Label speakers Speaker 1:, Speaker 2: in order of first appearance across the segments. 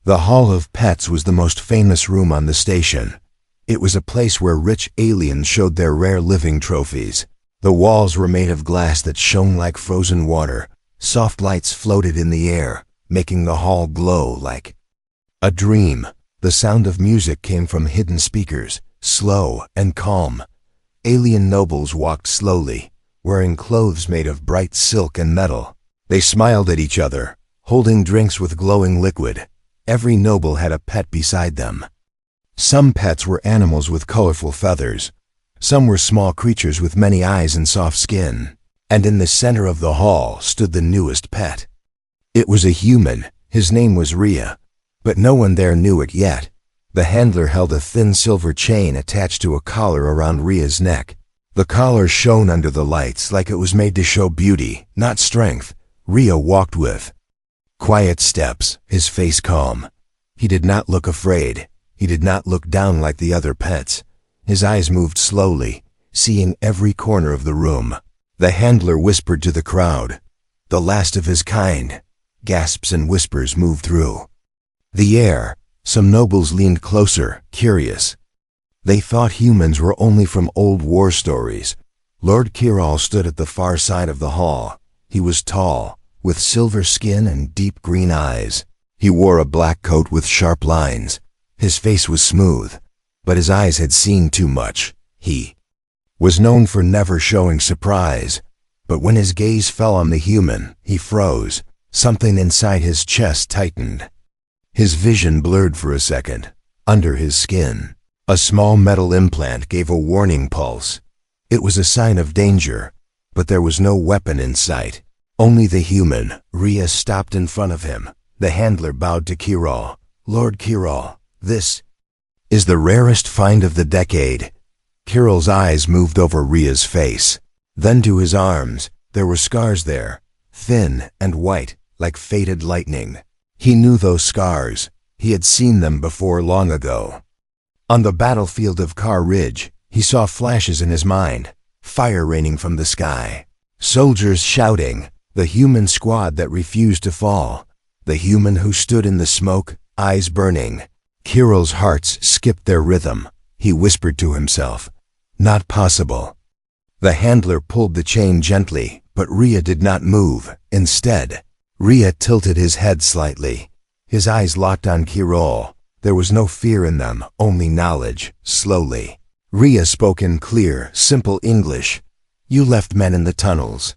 Speaker 1: The Hall of Pets was the most famous room on the station. It was a place where rich aliens showed their rare living trophies. The walls were made of glass that shone like frozen water. Soft lights floated in the air, making the hall glow like a dream. The sound of music came from hidden speakers, slow and calm. Alien nobles walked slowly, wearing clothes made of bright silk and metal. They smiled at each other, holding drinks with glowing liquid. Every noble had a pet beside them. Some pets were animals with colorful feathers. Some were small creatures with many eyes and soft skin. And in the center of the hall stood the newest pet. It was a human. His name was Rhea, but no one there knew it yet. The handler held a thin silver chain attached to a collar around Rhea's neck. The collar shone under the lights like it was made to show beauty, not strength. Rhea walked with quiet steps, his face calm. He did not look afraid. He did not look down like the other pets. His eyes moved slowly, seeing every corner of the room. The handler whispered to the crowd, "The last of his kind." Gasps and whispers moved through the air. Some nobles leaned closer, curious. They thought humans were only from old war stories. Lord Kiral stood at the far side of the hall. He was tall, with silver skin and deep green eyes. He wore a black coat with sharp lines. His face was smooth, but his eyes had seen too much. He was known for never showing surprise, but when his gaze fell on the human, he froze. Something inside his chest tightened. His vision blurred for a second. Under his skin, a small metal implant gave a warning pulse. It was a sign of danger, but there was no weapon in sight. Only the human. Rhea stopped in front of him. The handler bowed to Kiral. "Lord Kiral, this is the rarest find of the decade." Kiral's eyes moved over Rhea's face, then to his arms. There were scars there, thin and white, like faded lightning. He knew those scars. He had seen them before long ago. On the battlefield of Kar Ridge, he saw flashes in his mind, fire raining from the sky, soldiers shouting, the human squad that refused to fall, the human who stood in the smoke, eyes burning. Kiral's hearts skipped their rhythm. He whispered to himself, "Not possible." The handler pulled the chain gently, but Rhea did not move. Instead, Rhea tilted his head slightly. His eyes locked on Kiral. There was no fear in them, only knowledge. Slowly, Rhea spoke in clear, simple English. "You left men in the tunnels."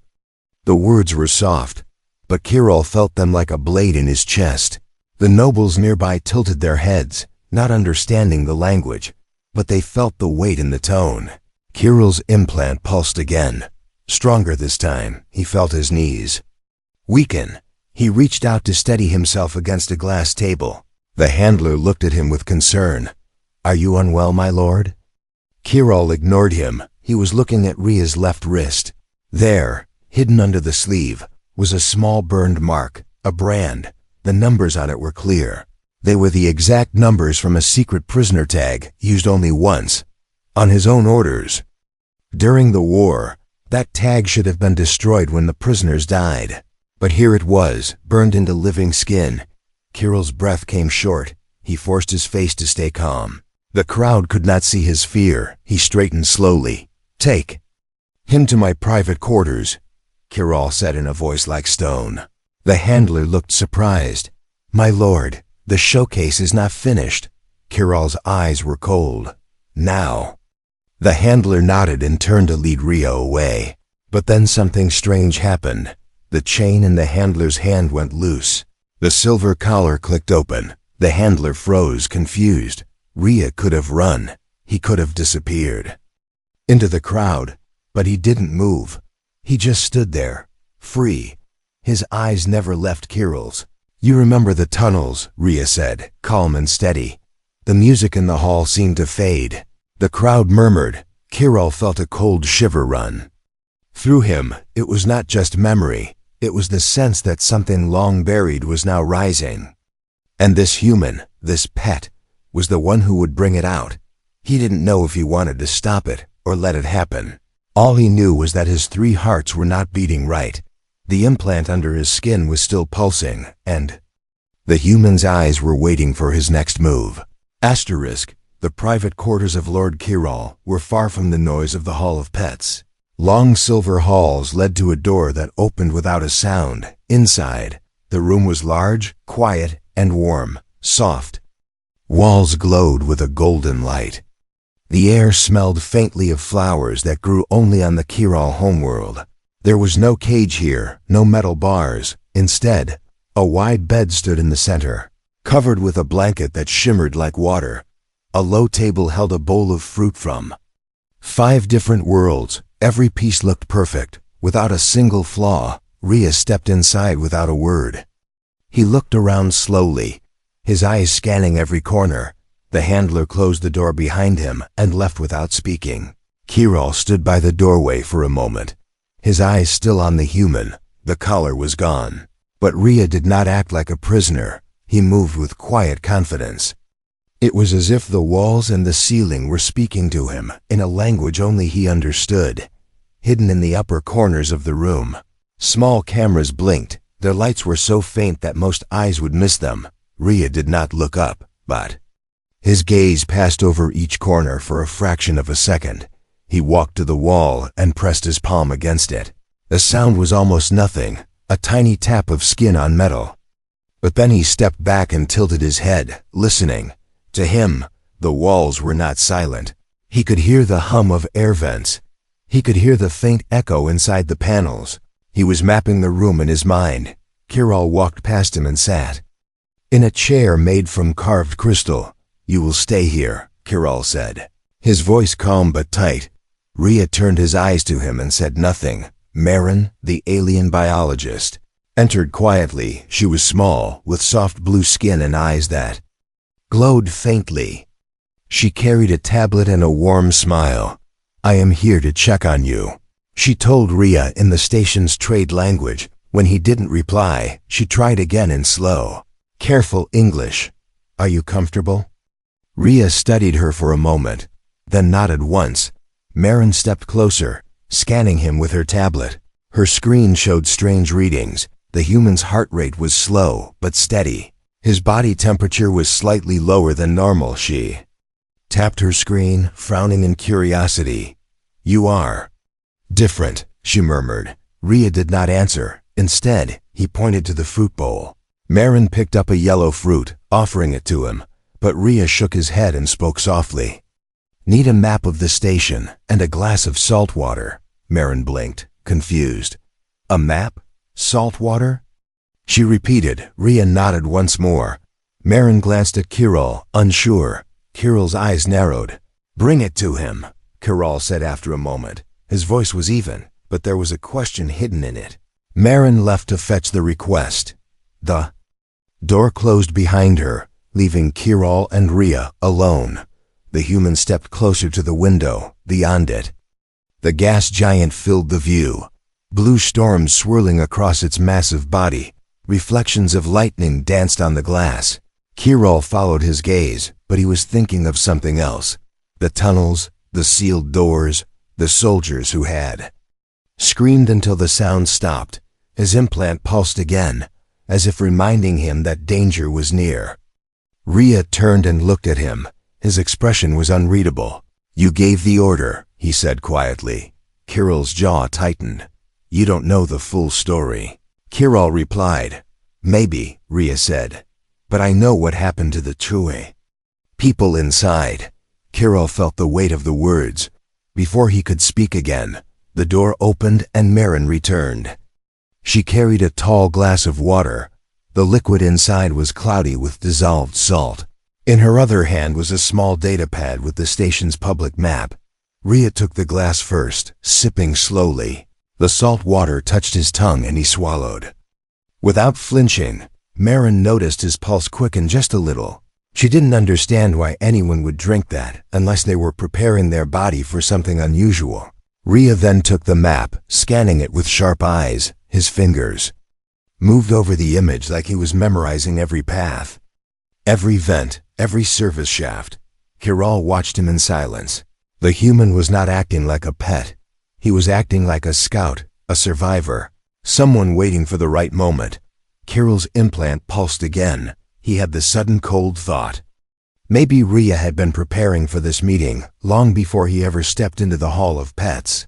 Speaker 1: The words were soft, but Kiral felt them like a blade in his chest. The nobles nearby tilted their heads, not understanding the language, but they felt the weight in the tone. Kiral's implant pulsed again. Stronger this time. He felt his knees weaken. He reached out to steady himself against a glass table. The handler looked at him with concern. "Are you unwell, my lord?" Kiral ignored him. He was looking at Rhea's left wrist. There, hidden under the sleeve, was a small burned mark, a brand. The numbers on it were clear. They were the exact numbers from a secret prisoner tag, used only once, on his own orders. During the war, that tag should have been destroyed when the prisoners died. But here it was, burned into living skin. Kiral's breath came short. He forced his face to stay calm. The crowd could not see his fear. He straightened slowly. "Take him to my private quarters," Kiral said in a voice like stone. The handler looked surprised. "My lord, the showcase is not finished." Kiral's eyes were cold. "Now." The handler nodded and turned to lead Rhea away. But then something strange happened. The chain in the handler's hand went loose. The silver collar clicked open. The handler froze, confused. Rhea could have run. He could have disappeared into the crowd, but he didn't move. He just stood there, free. His eyes never left Kiral's. "You remember the tunnels," Rhea said, calm and steady. The music in the hall seemed to fade. The crowd murmured. Kiral felt a cold shiver run through him. It was not just memory. It was the sense that something long buried was now rising. And this human, this pet, was the one who would bring it out. He didn't know if he wanted to stop it or let it happen. All he knew was that his 3 hearts were not beating right. The implant under his skin was still pulsing, and The human's eyes were waiting for his next move. Asterisk, the private quarters of Lord Kiral were far from the noise of the Hall of Pets. Long silver halls led to a door that opened without a sound. Inside, the room was large, quiet, and warm, soft. Walls glowed with a golden light. The air smelled faintly of flowers that grew only on the Kiral homeworld. There was no cage here, no metal bars. Instead, a wide bed stood in the center, covered with a blanket that shimmered like water. A low table held a bowl of fruit from 5 different worlds. Every piece looked perfect, without a single flaw. Rhea stepped inside without a word. He looked around slowly, his eyes scanning every corner. The handler closed the door behind him and left without speaking. Kiral stood by the doorway for a moment, his eyes still on the human. The collar was gone. But Rhea did not act like a prisoner. He moved with quiet confidence. It was as if the walls and the ceiling were speaking to him in a language only he understood. Hidden in the upper corners of the room, small cameras blinked. Their lights were so faint that most eyes would miss them. Rhea did not look up, but his gaze passed over each corner for a fraction of a second. He walked to the wall and pressed his palm against it. The sound was almost nothing, a tiny tap of skin on metal. But then he stepped back and tilted his head, listening. To him, the walls were not silent. He could hear the hum of air vents. He could hear the faint echo inside the panels. He was mapping the room in his mind. Kiral walked past him and sat in a chair made from carved crystal. "You will stay here," Kiral said, his voice calm but tight. Rhea turned his eyes to him and said nothing. Marin, the alien biologist, entered quietly. She was small, with soft blue skin and eyes that glowed faintly. She carried a tablet and a warm smile. "I am here to check on you," she told Rhea in the station's trade language. When he didn't reply, she tried again in slow, careful English. "Are you comfortable?" Rhea studied her for a moment, then nodded once. Marin stepped closer, scanning him with her tablet. Her screen showed strange readings. The human's heart rate was slow but steady. His body temperature was slightly lower than normal. She tapped her screen, frowning in curiosity. "You are different," she murmured. Rhea did not answer. Instead, he pointed to the fruit bowl. Marin picked up a yellow fruit, offering it to him, but Rhea shook his head and spoke softly. "Need a map of the station and a glass of salt water." Marin blinked, confused. "A map? Salt water?" She repeated. Rhea nodded once more. Marin glanced at Kiral, unsure. Kiral's eyes narrowed. "Bring it to him," Kiral said after a moment. His voice was even, but there was a question hidden in it. Marin left to fetch the request. The door closed behind her, leaving Kiral and Rhea alone. The human stepped closer to the window, beyond it. The gas giant filled the view, blue storms swirling across its massive body. Reflections of lightning danced on the glass. Kiral followed his gaze, but he was thinking of something else. The tunnels, the sealed doors, the soldiers who had screamed until the sound stopped. His implant pulsed again, as if reminding him that danger was near. Rhea turned and looked at him. His expression was unreadable. "You gave the order," he said quietly. Kiral's jaw tightened. "You don't know the full story." Kiral replied. "Maybe," Rhea said, "but I know what happened to the True people inside." Kiral felt the weight of the words. Before he could speak again, the door opened and Marin returned. She carried a tall glass of water. The liquid inside was cloudy with dissolved salt. In her other hand was a small data pad with the station's public map. Rhea took the glass first, sipping slowly. The salt water touched his tongue and he swallowed. Without flinching, Marin noticed his pulse quicken just a little. She didn't understand why anyone would drink that unless they were preparing their body for something unusual. Rhea then took the map, scanning it with sharp eyes. His fingers moved over the image like he was memorizing every path, every vent, every service shaft. Kiral watched him in silence. The human was not acting like a pet. He was acting like a scout, a survivor, someone waiting for the right moment. Kiral's implant pulsed again. he had the sudden cold thought. Maybe Rhea had been preparing for this meeting long before he ever stepped into the Hall of Pets.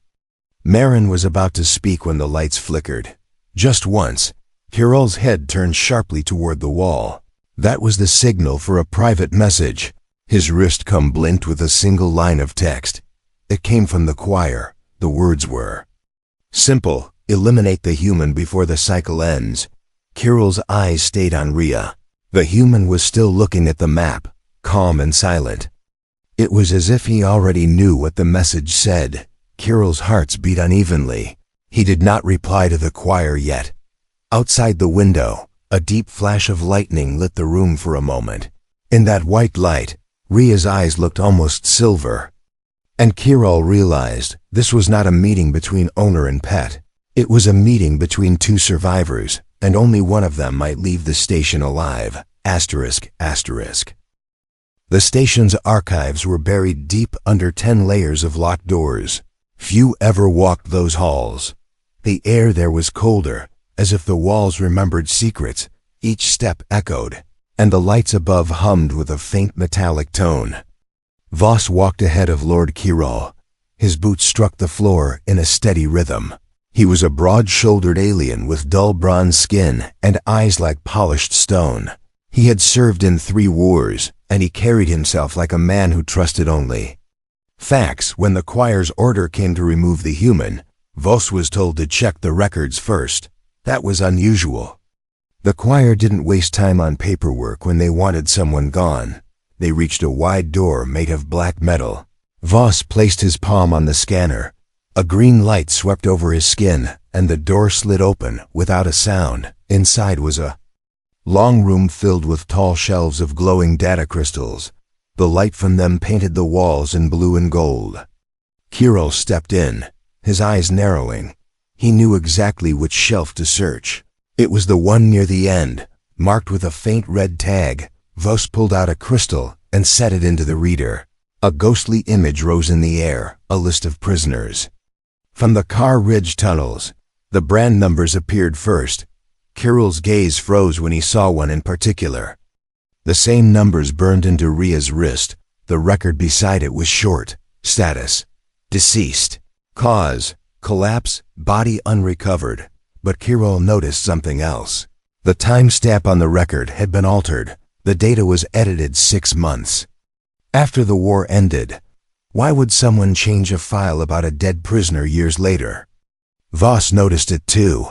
Speaker 1: Marin was about to speak when the lights flickered. Just once, Kirill's head turned sharply toward the wall. That was the signal for a private message. His wrist blinked with a single line of text. It came from the choir. The words were simple: eliminate the human before the cycle ends. Kirill's eyes stayed on Rhea. The human was still looking at the map, calm and silent. It was as if he already knew what the message said. Kirill's heart beat unevenly. He did not reply to the choir yet. Outside the window, a deep flash of lightning lit the room for a moment. In that white light, Rhea's eyes looked almost silver. And Kirill realized this was not a meeting between owner and pet. It was a meeting between two survivors, and only one of them might leave the station alive. ****. The station's archives were buried deep under 10 layers of locked doors. Few ever walked those halls. The air there was colder, as if the walls remembered secrets. Each step echoed, and the lights above hummed with a faint metallic tone. Voss walked ahead of Lord Kirill. His boots struck the floor in a steady rhythm. He was a broad-shouldered alien with dull bronze skin and eyes like polished stone. He had served in 3 wars, and he carried himself like a man who trusted only facts. When the choir's order came to remove the human, Voss was told to check the records first. That was unusual. The choir didn't waste time on paperwork when they wanted someone gone. They reached a wide door made of black metal. Voss placed his palm on the scanner. A green light swept over his skin, and the door slid open without a sound. Inside was a long room filled with tall shelves of glowing data crystals. The light from them painted the walls in blue and gold. Kirill stepped in, his eyes narrowing. He knew exactly which shelf to search. It was the one near the end, marked with a faint red tag. Voss pulled out a crystal and set it into the reader. A ghostly image rose in the air, a list of prisoners. From the Car Ridge tunnels, the brand numbers appeared first. Kirill's gaze froze when he saw one in particular. The same numbers burned into Rhea's wrist. The record beside it was short. Status: deceased. Cause: collapse, body unrecovered. But Kirill noticed something else. The timestamp on the record had been altered. The data was edited 6 months after the war ended. Why would someone change a file about a dead prisoner years later? Voss noticed it too.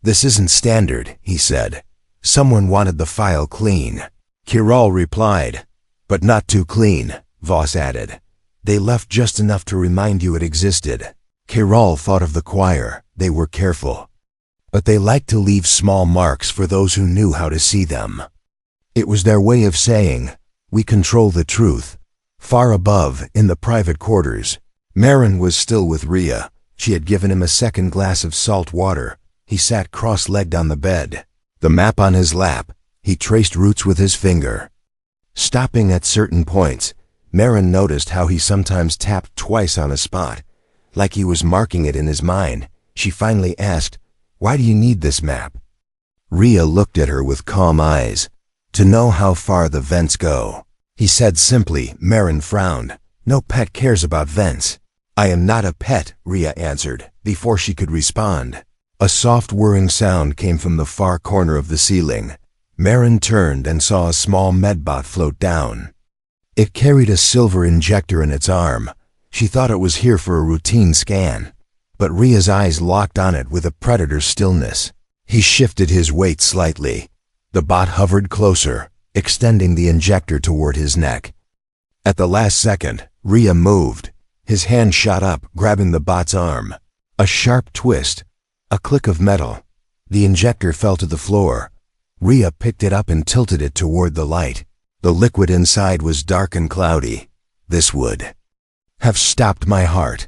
Speaker 1: "This isn't standard," he said. "Someone wanted the file clean." Kirill replied. "But not too clean," Voss added. "They left just enough to remind you it existed." Kirill thought of the choir. They were careful, but they liked to leave small marks for those who knew how to see them. It was their way of saying, "We control the truth." Far above, in the private quarters, Marin was still with Rhea. She had given him a second glass of salt water. He sat cross-legged on the bed, the map on his lap. He traced routes with his finger. Stopping at certain points, Marin noticed how he sometimes tapped twice on a spot, like he was marking it in his mind. She finally asked, "Why do you need this map?" Rhea looked at her with calm eyes. "To know how far the vents go," he said simply. Marin frowned. "No pet cares about vents." "I am not a pet," Rhea answered, before she could respond. A soft whirring sound came from the far corner of the ceiling. Marin turned and saw a small medbot float down. It carried a silver injector in its arm. She thought it was here for a routine scan, but Rhea's eyes locked on it with a predator's stillness. He shifted his weight slightly. The bot hovered closer, extending the injector toward his neck. At the last second, Rhea moved. His hand shot up, grabbing the bot's arm. A sharp twist, a click of metal. The injector fell to the floor. Rhea picked it up and tilted it toward the light. The liquid inside was dark and cloudy. "This would have stopped my heart,"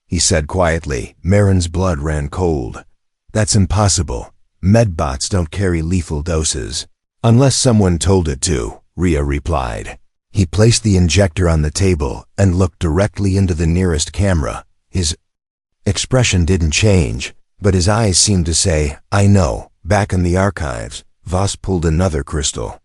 Speaker 1: he said quietly. Marin's blood ran cold. "That's impossible. Medbots don't carry lethal doses." "Unless someone told it to," Rhea replied. He placed the injector on the table and looked directly into the nearest camera. His expression didn't change, but his eyes seemed to say, "I know." Back in the archives, Voss pulled another crystal.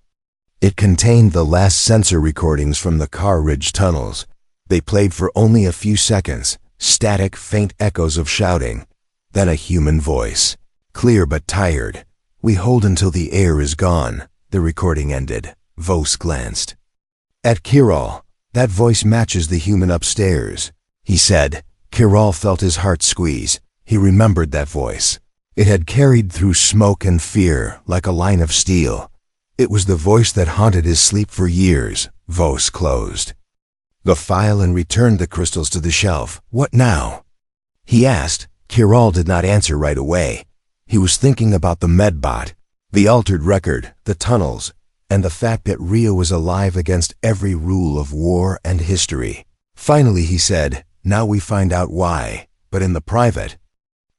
Speaker 1: It contained the last sensor recordings from the Car Ridge tunnels. They played for only a few seconds, static, faint echoes of shouting. Then a human voice, clear but tired. "We hold until the air is gone." The recording ended. Vos glanced at Kirol. "That voice matches the human upstairs," he said. Kirol felt his heart squeeze. He remembered that voice. It had carried through smoke and fear like a line of steel. It was the voice that haunted his sleep for years. Vos closed the file and returned the crystals to the shelf. "What now?" he asked. Kirol did not answer right away. He was thinking about the medbot, the altered record, the tunnels, and the fact that Rhea was alive against every rule of war and history. Finally, he said, "Now we find out why." But in the private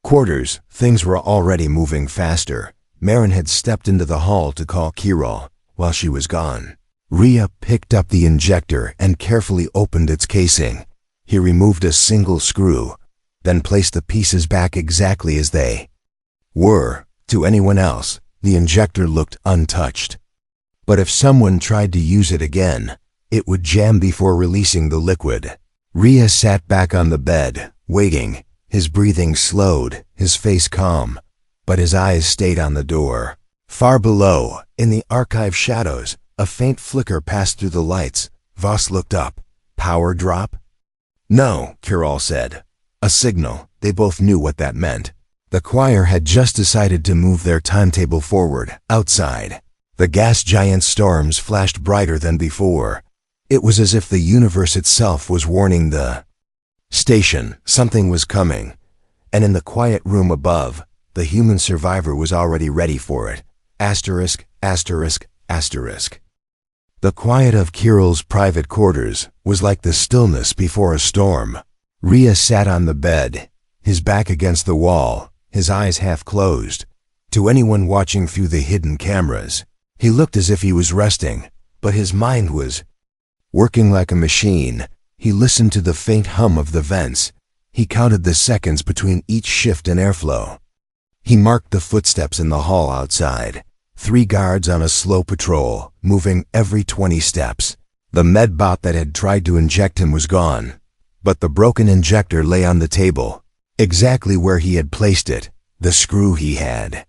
Speaker 1: quarters, things were already moving faster. Marin had stepped into the hall to call Kirol while she was gone. Rhea picked up the injector and carefully opened its casing. He removed a single screw, then placed the pieces back exactly as they were. To anyone else, the injector looked untouched. But if someone tried to use it again, it would jam before releasing the liquid. Rhea sat back on the bed, waiting. His breathing slowed, his face calm, but his eyes stayed on the door. Far below, in the archive shadows, a faint flicker passed through the lights. Vos looked up. "Power drop?" "No," Kirol said. "A signal." They both knew what that meant. The choir had just decided to move their timetable forward. Outside, the gas giant storms flashed brighter than before. It was as if the universe itself was warning the station something was coming. And in the quiet room above, the human survivor was already ready for it. Asterisk, asterisk, asterisk. The quiet of Kirol's private quarters was like the stillness before a storm. Rhea sat on the bed, his back against the wall, his eyes half closed. To anyone watching through the hidden cameras, he looked as if he was resting, but his mind was working like a machine. He listened to the faint hum of the vents. He counted the seconds between each shift in airflow. He marked the footsteps in the hall outside. 3 guards on a slow patrol, moving every 20 steps. The medbot that had tried to inject him was gone, but the broken injector lay on the table, exactly where he had placed it. The screw he had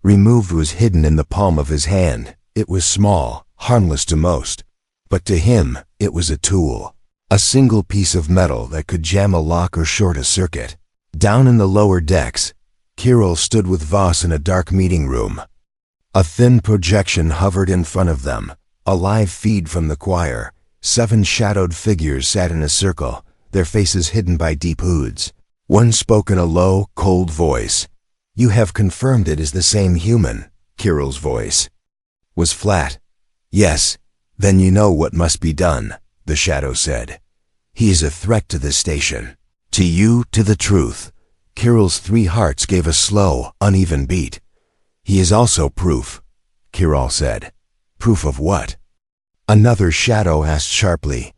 Speaker 1: removed was hidden in the palm of his hand. It was small, harmless to most, but to him, it was a tool. A single piece of metal that could jam a lock or short a circuit. Down in the lower decks, Kirol stood with Vos in a dark meeting room. A thin projection hovered in front of them, a live feed from the choir. 7 shadowed figures sat in a circle, their faces hidden by deep hoods. One spoke in a low, cold voice. "You have confirmed it is the same human." Kirol's voice was flat. "Yes, then you know what must be done," the shadow said. "He is a threat to the station. To you, to the truth." Kirol's 3 hearts gave a slow, uneven beat. "He is also proof," Kirol said. "Proof of what?" Another shadow asked sharply.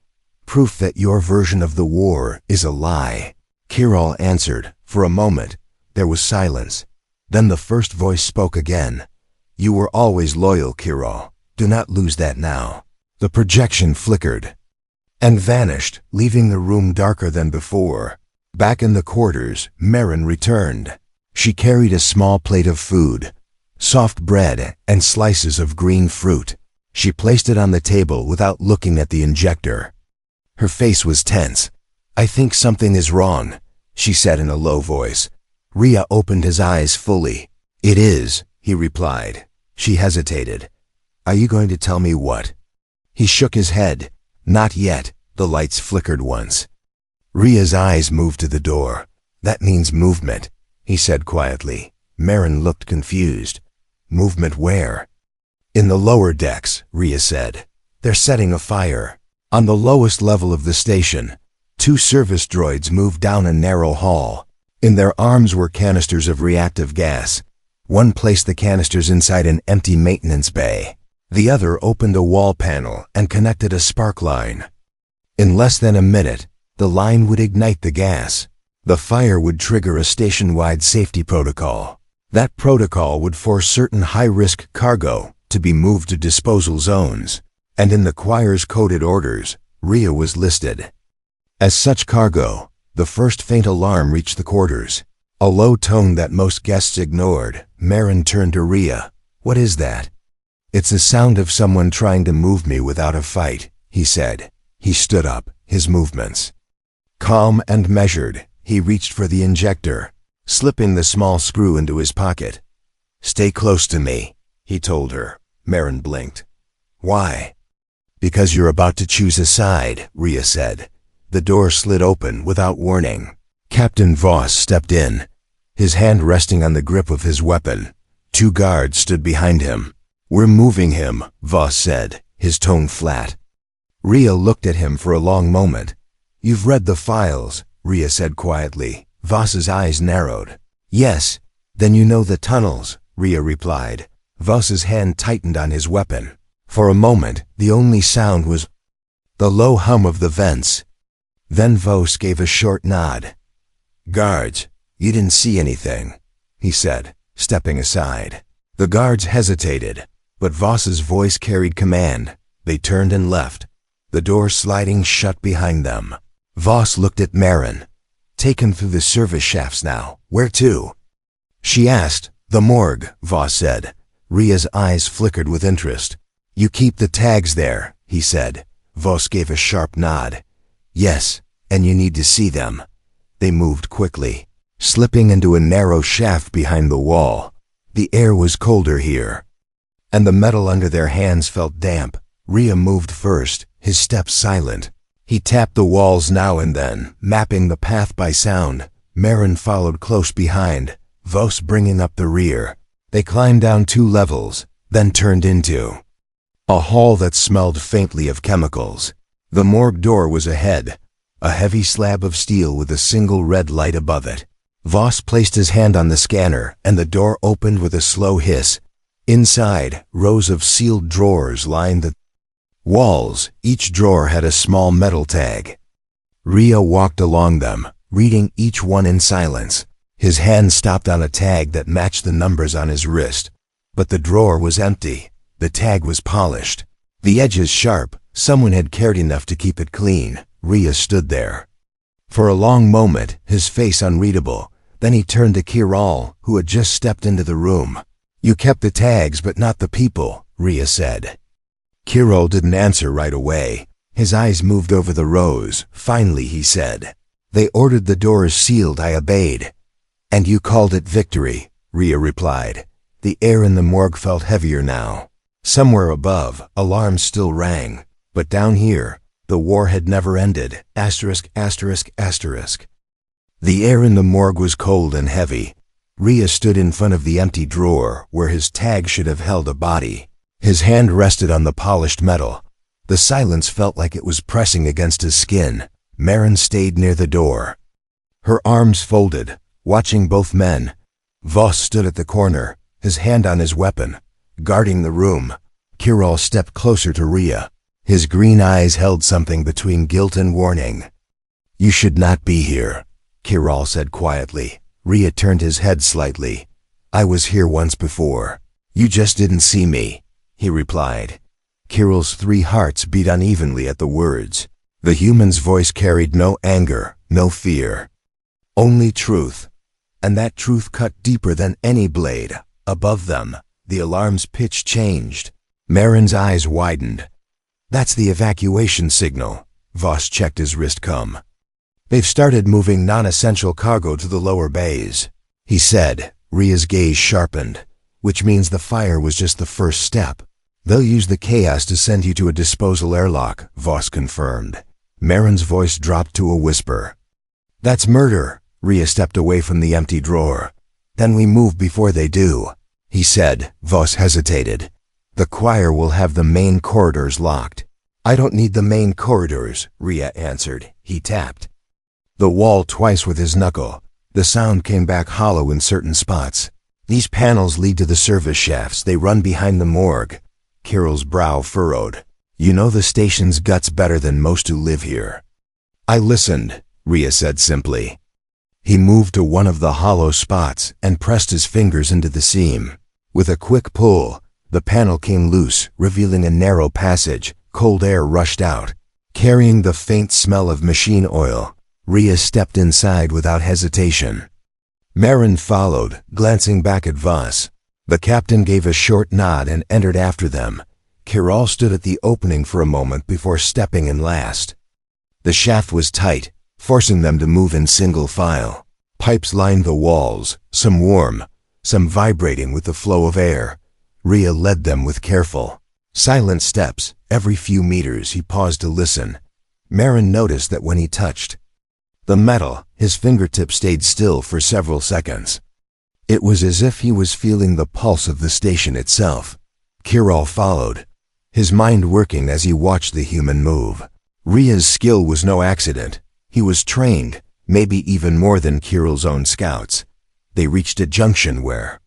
Speaker 1: "Proof that your version of the war is a lie." Kirol answered. For a moment, there was silence. Then the first voice spoke again. "You were always loyal, Kirol. Do not lose that now." The projection flickered and vanished, leaving the room darker than before. Back in the quarters, Marin returned. She carried a small plate of food, soft bread and slices of green fruit. She placed it on the table without looking at the injector. Her face was tense. "I think something is wrong," she said in a low voice. Rhea opened his eyes fully. "It is," he replied. She hesitated. "Are you going to tell me what?" He shook his head. "Not yet." The lights flickered once. Rhea's eyes moved to the door. "That means movement," he said quietly. Marin looked confused. "Movement where?" "In the lower decks," Rhea said. "They're setting a fire." On the lowest level of the station, 2 service droids moved down a narrow hall. In their arms were canisters of reactive gas. One placed the canisters inside an empty maintenance bay. The other opened a wall panel and connected a spark line. In less than a minute, the line would ignite the gas. The fire would trigger a station-wide safety protocol. That protocol would force certain high-risk cargo to be moved to disposal zones, and in the choir's coded orders, Rhea was listed as such cargo. The first faint alarm reached the quarters. A low tone that most guests ignored. Marin turned to Rhea. "What is that?" "It's the sound of someone trying to move me without a fight," he said. He stood up, his movements calm and measured. He reached for the injector, slipping the small screw into his pocket. "Stay close to me," he told her. Marin blinked. "Why?" "Because you're about to choose a side," Rhea said. The door slid open without warning. Captain Voss stepped in, his hand resting on the grip of his weapon. 2 guards stood behind him. "We're moving him," Voss said, his tone flat. Rhea looked at him for a long moment. "You've read the files," Rhea said quietly. Voss's eyes narrowed. "Yes, then you know the tunnels," Rhea replied. Voss's hand tightened on his weapon. For a moment, the only sound was the low hum of the vents. Then Voss gave a short nod. "Guards, you didn't see anything," he said, stepping aside. The guards hesitated, but Voss's voice carried command. They turned and left, the door sliding shut behind them. Voss looked at Marin. "Take him through the service shafts now. Where to?" she asked. "The morgue," Voss said. Rhea's eyes flickered with interest. "You keep the tags there," he said. Voss gave a sharp nod. "Yes, and you need to see them." They moved quickly, slipping into a narrow shaft behind the wall. The air was colder here, and the metal under their hands felt damp. Rhea moved first, his steps silent. He tapped the walls now and then, mapping the path by sound. Marin followed close behind, Voss bringing up the rear. They climbed down 2 levels, then turned into a hall that smelled faintly of chemicals. The morgue door was ahead, a heavy slab of steel with a single red light above it. Voss placed his hand on the scanner, and the door opened with a slow hiss. Inside, rows of sealed drawers lined the walls. Each drawer had a small metal tag. Rhea walked along them, reading each one in silence. His hand stopped on a tag that matched the numbers on his wrist. But the drawer was empty. The tag was polished, the edges sharp. Someone had cared enough to keep it clean. Rhea stood there for a long moment, his face unreadable. Then he turned to Kiral, who had just stepped into the room. "You kept the tags but not the people," Rhea said. Kiral didn't answer right away. His eyes moved over the rows. Finally he said, "They ordered the doors sealed. I obeyed." "And you called it victory," Rhea replied. The air in the morgue felt heavier now. Somewhere above, alarms still rang. But down here, the war had never ended. ******. The air in the morgue was cold and heavy. Rhea stood in front of the empty drawer where his tag should have held a body. His hand rested on the polished metal. The silence felt like it was pressing against his skin. Marin stayed near the door, her arms folded, watching both men. Voss stood at the corner, his hand on his weapon, guarding the room. Kiral stepped closer to Rhea. His green eyes held something between guilt and warning. "You should not be here," Kiral said quietly. Rhea turned his head slightly. "I was here once before. You just didn't see me," he replied. Kiral's 3 hearts beat unevenly at the words. The human's voice carried no anger, no fear, only truth. And that truth cut deeper than any blade. Above them, the alarm's pitch changed. Marin's eyes widened. "That's the evacuation signal." Voss checked his wrist cum. "They've started moving non-essential cargo to the lower bays," he said. Rhea's gaze sharpened. "Which means the fire was just the first step. They'll use the chaos to send you to a disposal airlock," Voss confirmed. Marin's voice dropped to a whisper. "That's murder." Rhea stepped away from the empty drawer. "Then we move before they do," he said. Voss hesitated. "The choir will have the main corridors locked." "I don't need the main corridors," Rhea answered. He tapped the wall twice with his knuckle. The sound came back hollow in certain spots. "These panels lead to the service shafts. They run behind the morgue." Kiral's brow furrowed. "You know the station's guts better than most who live here." "I listened," Rhea said simply. He moved to one of the hollow spots and pressed his fingers into the seam. With a quick pull, The panel came loose, revealing a narrow passage. Cold air rushed out, carrying the faint smell of machine oil. Rhea stepped inside without hesitation. Marin followed, glancing back at Voss. The captain gave a short nod and entered after them. Kiral stood at the opening for a moment before stepping in last. The shaft was tight, forcing them to move in single file. Pipes lined the walls, some warm, some vibrating with the flow of air. Rhea led them with careful, silent steps. Every few meters he paused to listen. Marin noticed that when he touched the metal, his fingertips stayed still for several seconds. It was as if he was feeling the pulse of the station itself. Kiral followed, his mind working as he watched the human move. Rhea's skill was no accident. He was trained, maybe even more than Kiral's own scouts. They reached a junction where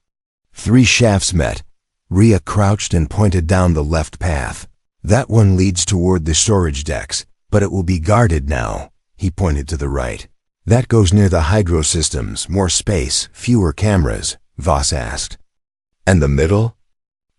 Speaker 1: 3 shafts met. Rhea crouched and pointed down the left path. That one leads toward the storage decks, but it will be guarded now. He pointed to the right. That goes near the hydro systems, more space, fewer cameras, Voss asked. And the middle?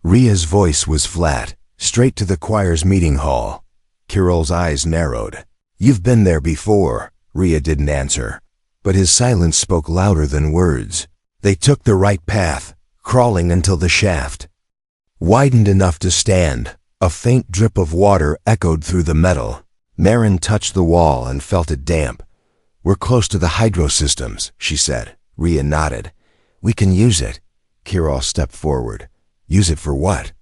Speaker 1: Rhea's voice was flat, straight to the choir's meeting hall. Kiral's eyes narrowed. You've been there before. Rhea didn't answer, but his silence spoke louder than words. They took the right path, crawling until the shaft widened enough to stand. A faint drip of water echoed through the metal. Marin touched the wall and felt it damp. We're close to the hydro systems, she said. Rhea nodded. We can use it. Kiral stepped forward. Use it for what?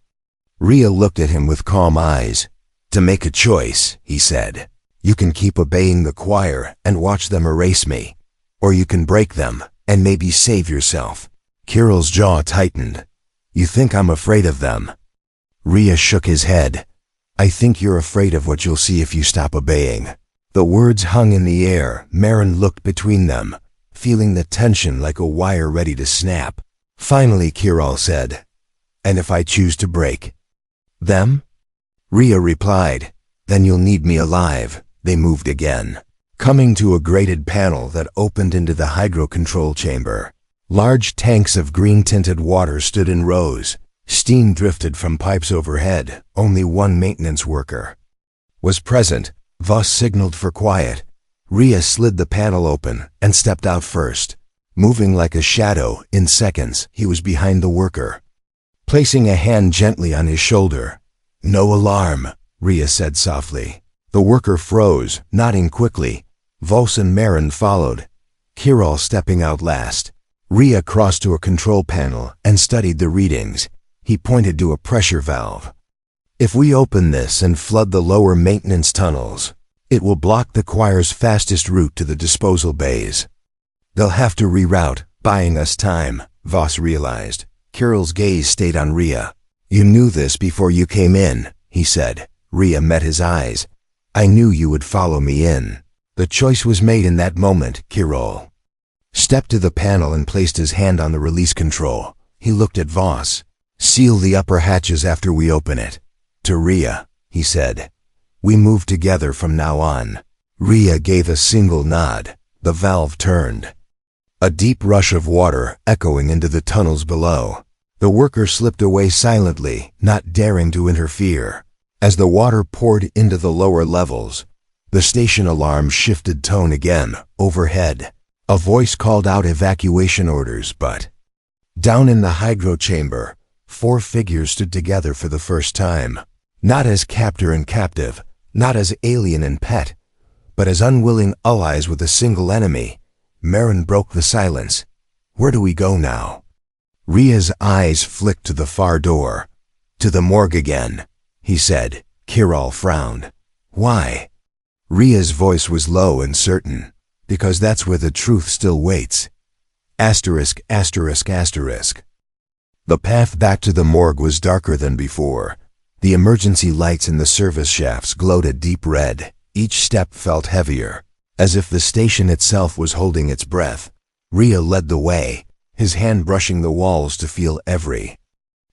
Speaker 1: Rhea looked at him with calm eyes. To make a choice, he said. You can keep obeying the choir and watch them erase me. Or you can break them and maybe save yourself. Kiral's jaw tightened. You think I'm afraid of them? Rhea shook his head. I think you're afraid of what you'll see if you stop obeying. The words hung in the air. Marin looked between them, feeling the tension like a wire ready to snap. Finally, Kiral said, And if I choose to break them? Rhea replied, Then you'll need me alive. They moved again, coming to a grated panel that opened into the hydro control chamber. Large tanks of green-tinted water stood in rows. Steam drifted from pipes overhead. Only one maintenance worker was present. Voss signaled for quiet. Rhea slid the panel open and stepped out first. Moving like a shadow, in seconds, he was behind the worker, placing a hand gently on his shoulder. No alarm, Rhea said softly. The worker froze, nodding quickly. Voss and Marin followed, Kiral stepping out last. Rhea crossed to a control panel and studied the readings. He pointed to a pressure valve. If we open this and flood the lower maintenance tunnels, it will block the choir's fastest route to the disposal bays. They'll have to reroute, buying us time, Voss realized. Kiral's gaze stayed on Rhea. You knew this before you came in, he said. Rhea met his eyes. I knew you would follow me in. The choice was made in that moment. Kiral stepped to the panel and placed his hand on the release control. He looked at Voss. Seal the upper hatches after we open it. To Rhea, he said. We move together from now on. Rhea gave a single nod. The valve turned. A deep rush of water echoing into the tunnels below. The worker slipped away silently, not daring to interfere. As the water poured into the lower levels, the station alarm shifted tone again, overhead. A voice called out evacuation orders, but down in the hydro chamber, 4 figures stood together for the first time. Not as captor and captive, not as alien and pet, but as unwilling allies with a single enemy. Marin broke the silence. Where do we go now? Rhea's eyes flicked to the far door. To the morgue again, he said. Kiral frowned. Why? Rhea's voice was low and certain. Because that's where the truth still waits. Asterisk, asterisk, asterisk. The path back to the morgue was darker than before. The emergency lights in the service shafts glowed a deep red. Each step felt heavier, as if the station itself was holding its breath. Rhea led the way, his hand brushing the walls to feel every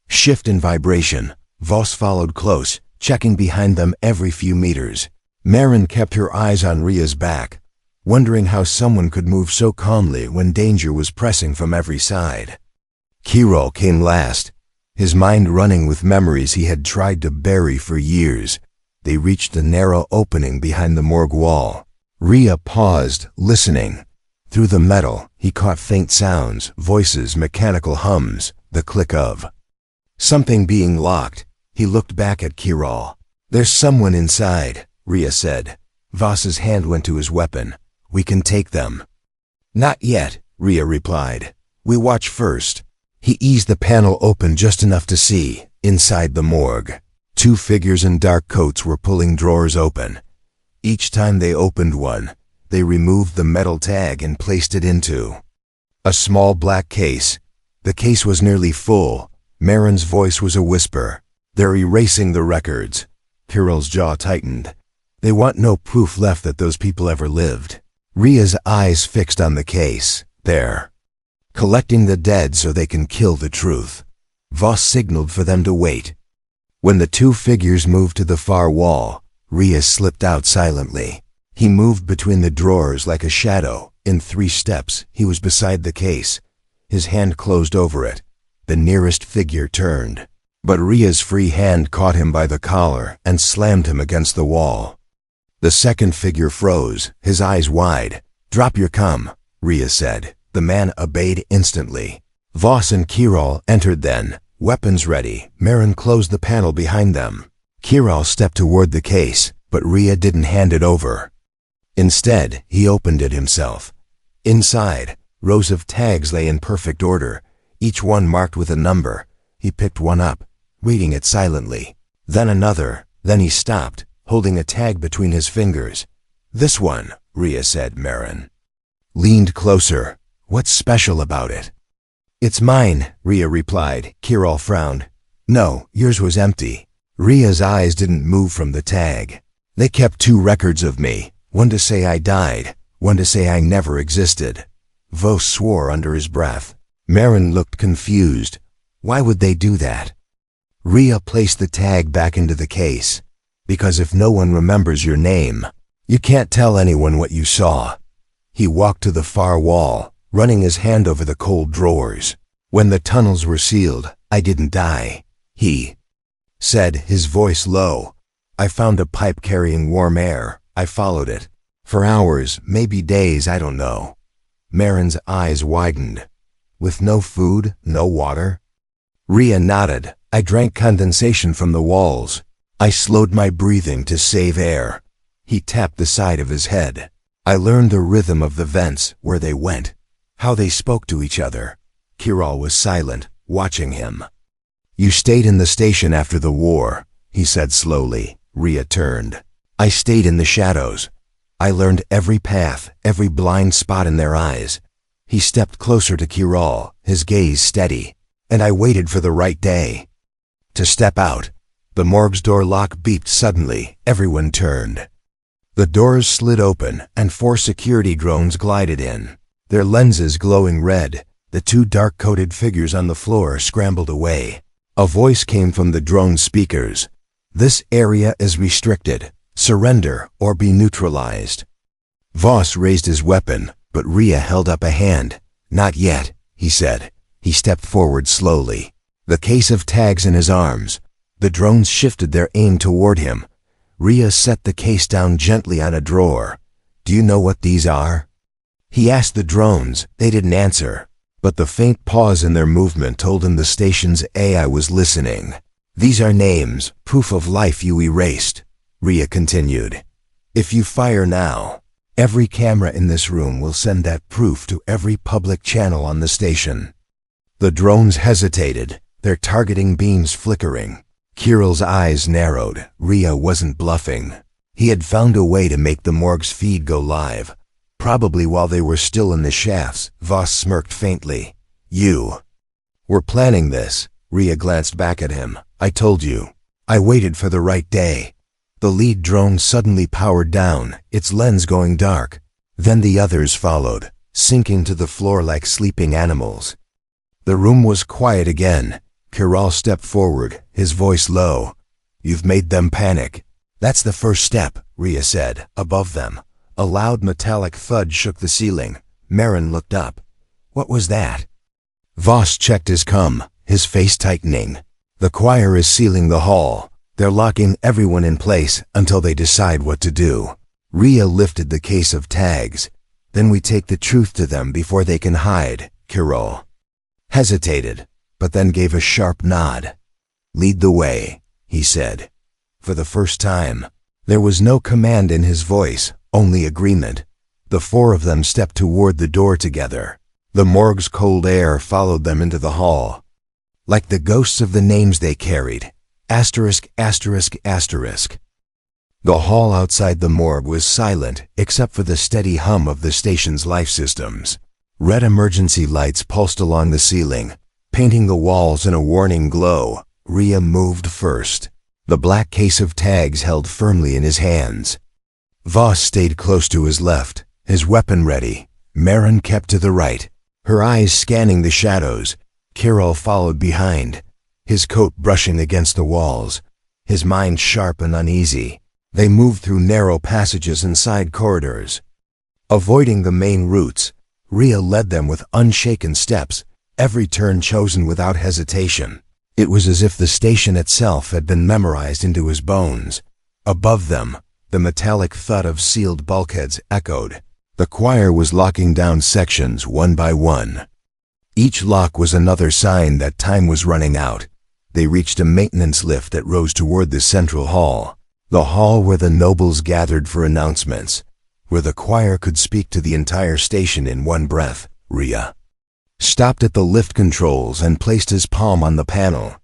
Speaker 1: shift in vibration. Voss followed close, checking behind them every few meters. Marin kept her eyes on Rhea's back, wondering how someone could move so calmly when danger was pressing from every side. Kiral came last, his mind running with memories he had tried to bury for years. They reached the narrow opening behind the morgue wall. Rhea paused, listening. Through the metal, he caught faint sounds, voices, mechanical hums, the click of something being locked. He looked back at Kiral. "There's someone inside," Rhea said. Voss's hand went to his weapon. "We can take them." "Not yet," Rhea replied. "We watch first." He eased the panel open just enough to see, inside the morgue. Two figures in dark coats were pulling drawers open. Each time they opened one, they removed the metal tag and placed it into a small black case. The case was nearly full. Marin's voice was a whisper. "They're erasing the records." Kirill's jaw tightened. "They want no proof left that those people ever lived." Rhea's eyes fixed on the case. "They're collecting the dead so they can kill the truth." Voss signaled for them to wait. When the two figures moved to the far wall, Rhea slipped out silently. He moved between the drawers like a shadow. In 3 steps, he was beside the case. His hand closed over it. The nearest figure turned, but Rhea's free hand caught him by the collar and slammed him against the wall. The second figure froze, his eyes wide. "Drop your cum," Rhea said. The man obeyed instantly. Voss and Kiral entered then, weapons ready. Marin closed the panel behind them. Kiral stepped toward the case, but Rhea didn't hand it over. Instead, he opened it himself. Inside, rows of tags lay in perfect order, each one marked with a number. He picked one up, reading it silently. Then another. Then he stopped, holding a tag between his fingers. "This one," Rhea said. Marin leaned closer. "What's special about it?" "It's mine," Rhea replied. Kiral frowned. "No, yours was empty." Rhea's eyes didn't move from the tag. "They kept 2 records of me, one to say I died, one to say I never existed." Voss swore under his breath. Marin looked confused. "Why would they do that?" Rhea placed the tag back into the case. "Because if no one remembers your name, you can't tell anyone what you saw." He walked to the far wall, running his hand over the cold drawers. "When the tunnels were sealed, I didn't die," he said, his voice low. "I found a pipe carrying warm air. I followed it. For hours, maybe days, I don't know." Marin's eyes widened. "With no food, no water?" Rhea nodded. "I drank condensation from the walls. I slowed my breathing to save air." He tapped the side of his head. "I learned the rhythm of the vents, where they went, how they spoke to each other." Kiral was silent, watching him. "You stayed in the station after the war," he said slowly. Rhea turned. "I stayed in the shadows. I learned every path, every blind spot in their eyes." He stepped closer to Kiral, his gaze steady. "And I waited for the right day to step out." The morgue's door lock beeped suddenly. Everyone turned. The doors slid open, and 4 security drones glided in, their lenses glowing red. The 2 dark-coated figures on the floor scrambled away. A voice came from the drone speakers. "This area is restricted. Surrender or be neutralized." Voss raised his weapon, but Rhea held up a hand. "Not yet," he said. He stepped forward slowly, the case of tags in his arms. The drones shifted their aim toward him. Rhea set the case down gently on a drawer. "Do you know what these are?" He asked the drones. They didn't answer, but the faint pause in their movement told him the station's AI was listening. "These are names, proof of life you erased," Rhea continued. "If you fire now, every camera in this room will send that proof to every public channel on the station." The drones hesitated, their targeting beams flickering. Kirill's eyes narrowed. Rhea wasn't bluffing. He had found a way to make the morgue's feed go live. Probably while they were still in the shafts. Voss smirked faintly. "You were planning this." Rhea glanced back at him. "I told you. I waited for the right day." The lead drone suddenly powered down, its lens going dark. Then the others followed, sinking to the floor like sleeping animals. The room was quiet again. Kiral stepped forward, his voice low. "You've made them panic." "That's the first step," Rhea said. Above them, a loud metallic thud shook the ceiling. Marin looked up. "What was that?" Voss checked his cum, his face tightening. The choir is sealing the hall. They're locking everyone in place until they decide what to do. Rhea lifted the case of tags. Then we take the truth to them before they can hide. Kirol hesitated, but then gave a sharp nod. Lead the way, he said. For the first time, there was no command in his voice, only agreement. The four of them stepped toward the door together. The morgue's cold air followed them into the hall. Like the ghosts of the names they carried. Asterisk, asterisk, asterisk. The hall outside the morgue was silent except for the steady hum of the station's life systems. Red emergency lights pulsed along the ceiling, painting the walls in a warning glow. Rhea moved first, the black case of tags held firmly in his hands. Voss stayed close to his left, his weapon ready. Marin kept to the right, her eyes scanning the shadows. Kirol followed behind, his coat brushing against the walls, his mind sharp and uneasy. They moved through narrow passages and side corridors. Avoiding the main routes, Rhea led them with unshaken steps, every turn chosen without hesitation. It was as if the station itself had been memorized into his bones. Above them, the metallic thud of sealed bulkheads echoed. The choir was locking down sections one by one. Each lock was another sign that time was running out. They reached a maintenance lift that rose toward the central hall, the hall where the nobles gathered for announcements, where the choir could speak to the entire station in one breath. Rhea stopped at the lift controls and placed his palm on the panel.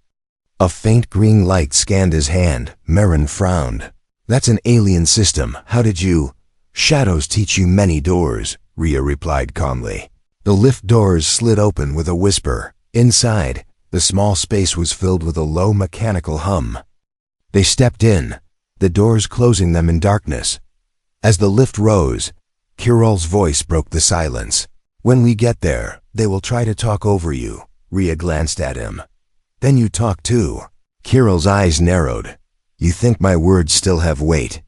Speaker 1: A faint green light scanned his hand. Marin frowned. That's an alien system. How did you? Shadows teach you many doors, Rhea replied calmly. The lift doors slid open with a whisper. Inside, the small space was filled with a low mechanical hum. They stepped in, the doors closing them in darkness. As the lift rose, Kirol's voice broke the silence. When we get there, they will try to talk over you. Rhea glanced at him. Then you talk too. Kirol's eyes narrowed. You think my words still have weight?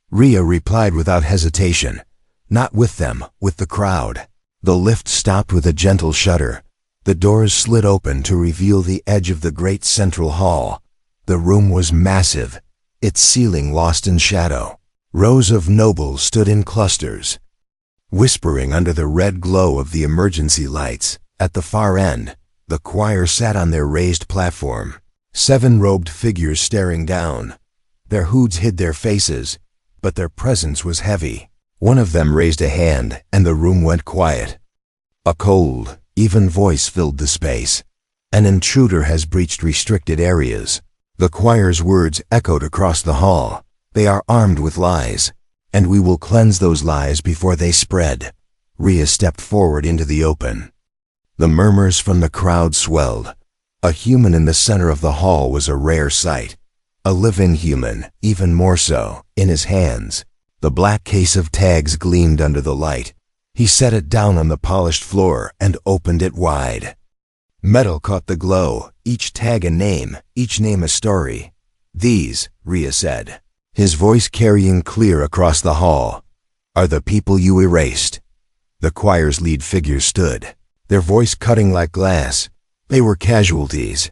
Speaker 1: Rhea replied without hesitation. Not with them, with the crowd. The lift stopped with a gentle shudder. The doors slid open to reveal the edge of the great central hall. The room was massive, its ceiling lost in shadow. Rows of nobles stood in clusters, whispering under the red glow of the emergency lights. At the far end, the choir sat on their raised platform, 7 robed figures staring down. Their hoods hid their faces, but their presence was heavy. One of them raised a hand, and the room went quiet. A cold, even voice filled the space. An intruder has breached restricted areas. The choir's words echoed across the hall. They are armed with lies, and we will cleanse those lies before they spread. Rhea stepped forward into the open. The murmurs from the crowd swelled. A human in the center of the hall was a rare sight. A living human, even more so, in his hands. The black case of tags gleamed under the light. He set it down on the polished floor and opened it wide. Metal caught the glow, each tag a name, each name a story. These, Rhea said, his voice carrying clear across the hall, are the people you erased. The choir's lead figures stood, their voice cutting like glass. They were casualties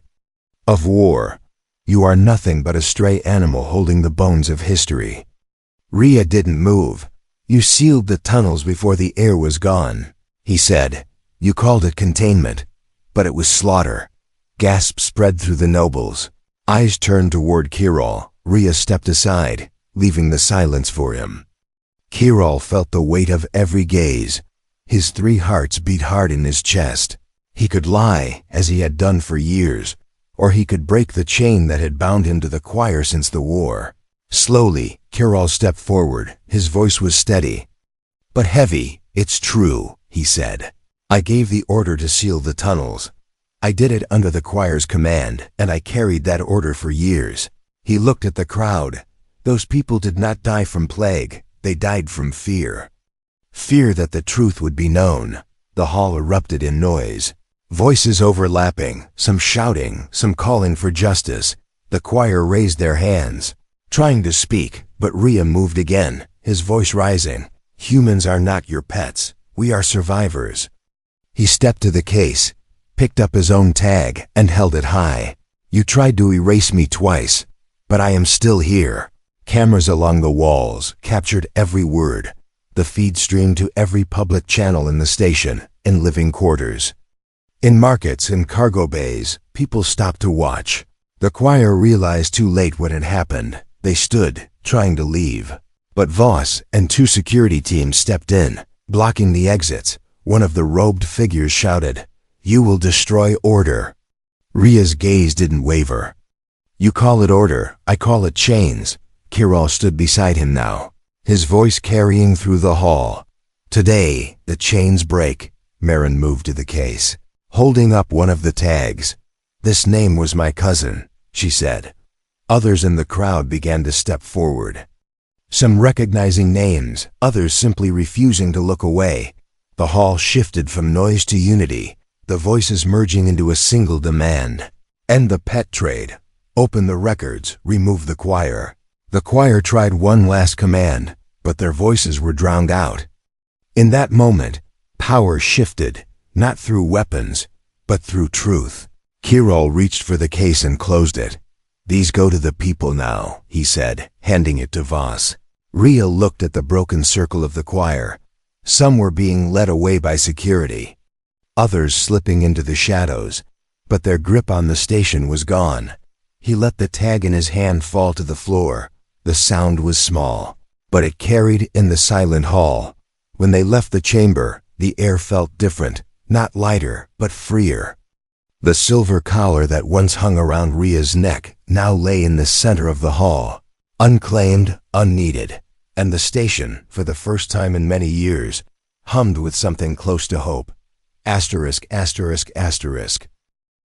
Speaker 1: of war. You are nothing but a stray animal holding the bones of history. Rhea didn't move. You sealed the tunnels before the air was gone, he said. You called it containment, but it was slaughter. Gasps spread through the nobles. Eyes turned toward Kirol. Rhea stepped aside, leaving the silence for him. Kirol felt the weight of every gaze. His 3 hearts beat hard in his chest. He could lie, as he had done for years, or he could break the chain that had bound him to the choir since the war. Slowly, Kirol stepped forward. His voice was steady, but heavy. It's true, he said. I gave the order to seal the tunnels. I did it under the choir's command, and I carried that order for years. He looked at the crowd. Those people did not die from plague. They died from fear. Fear that the truth would be known. The hall erupted in noise. Voices overlapping, some shouting, some calling for justice. The choir raised their hands, trying to speak, but Rhea moved again, his voice rising. Humans are not your pets. We are survivors. He stepped to the case, picked up his own tag, and held it high. You tried to erase me twice, but I am still here. Cameras along the walls captured every word. The feed streamed to every public channel in the station, in living quarters. In markets and cargo bays, people stopped to watch. The choir realized too late what had happened. They stood, trying to leave. But Voss and 2 security teams stepped in, blocking the exits. One of the robed figures shouted, "You will destroy order." Ria's gaze didn't waver. "You call it order, I call it chains." Kirill stood beside him now, his voice carrying through the hall. "Today, the chains break." Marin moved to the case, holding up one of the tags. "This name was my cousin," she said. Others in the crowd began to step forward. Some recognizing names, others simply refusing to look away. The hall shifted from noise to unity, the voices merging into a single demand. End the pet trade. Open the records, remove the choir. The choir tried one last command, but their voices were drowned out. In that moment, power shifted, not through weapons, but through truth. Kirill reached for the case and closed it. "These go to the people now," he said, handing it to Voss. Ria looked at the broken circle of the choir. Some were being led away by security, others slipping into the shadows, but their grip on the station was gone. He let the tag in his hand fall to the floor. The sound was small, but it carried in the silent hall. When they left the chamber, the air felt different, not lighter, but freer. The silver collar that once hung around Ria's neck now lay in the center of the hall, unclaimed, unneeded, and the station, for the first time in many years, hummed with something close to hope. *****.